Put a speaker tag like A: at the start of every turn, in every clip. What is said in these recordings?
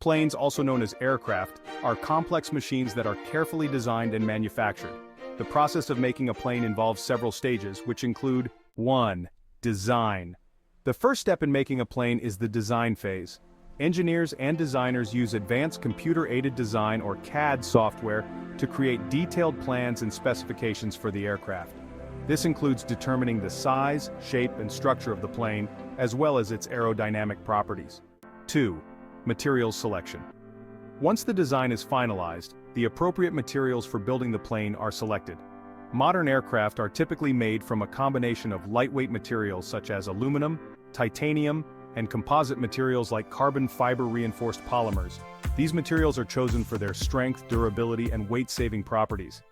A: Planes, also known as aircraft, are complex machines that are carefully designed and manufactured. The process of making a plane involves several stages, which include 1. Design. The first step in making a plane is the design phase. Engineers and designers use advanced computer-aided design or CAD software to create detailed plans and specifications for the aircraft. This includes determining the size, shape, and structure of the plane, as well as its aerodynamic properties. 2. Materials selection. Once the design is finalized, the appropriate materials for building the plane are selected. Modern aircraft are typically made from a combination of lightweight materials such as aluminum, titanium, and composite materials like carbon fiber reinforced polymers. These materials are chosen for their strength, durability, and weight-saving properties.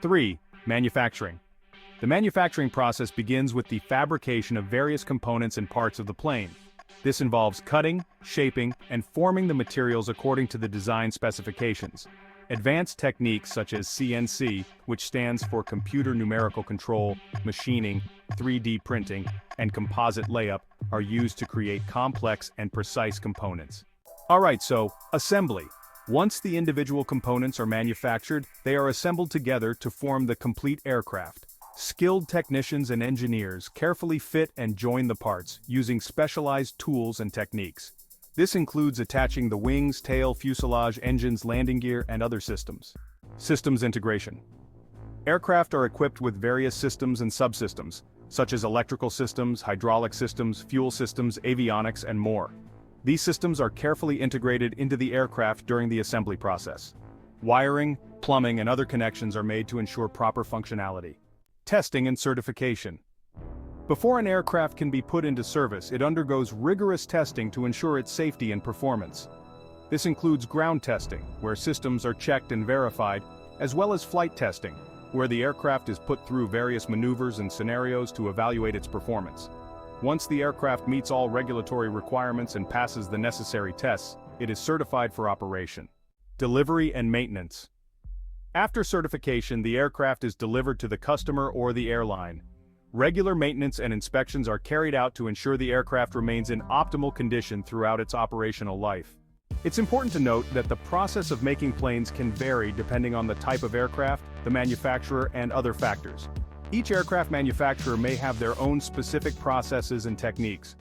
A: 3. Manufacturing. The manufacturing process begins with the fabrication of various components and parts of the plane. This involves cutting, shaping, and forming the materials according to the design specifications. Advanced techniques such as CNC, which stands for Computer Numerical Control, machining, 3D printing, and composite layup, are used to create complex and precise components. Alright, so, assembly. Once the individual components are manufactured, they are assembled together to form the complete aircraft. Skilled technicians and engineers carefully fit and join the parts, using specialized tools and techniques. This includes attaching the wings, tail, fuselage, engines, landing gear, and other systems. Systems integration. Aircraft are equipped with various systems and subsystems, such as electrical systems, hydraulic systems, fuel systems, avionics, and more. These systems are carefully integrated into the aircraft during the assembly process. Wiring, plumbing, and other connections are made to ensure proper functionality. Testing and certification. Before an aircraft can be put into service, it undergoes rigorous testing to ensure its safety and performance. This includes ground testing, where systems are checked and verified, as well as flight testing, where the aircraft is put through various maneuvers and scenarios to evaluate its performance. Once the aircraft meets all regulatory requirements and passes the necessary tests, it is certified for operation. Delivery and maintenance. After certification, the aircraft is delivered to the customer or the airline. Regular maintenance and inspections are carried out to ensure the aircraft remains in optimal condition throughout its operational life. It's important to note that the process of making planes can vary depending on the type of aircraft, the manufacturer, and other factors. Each aircraft manufacturer may have their own specific processes and techniques,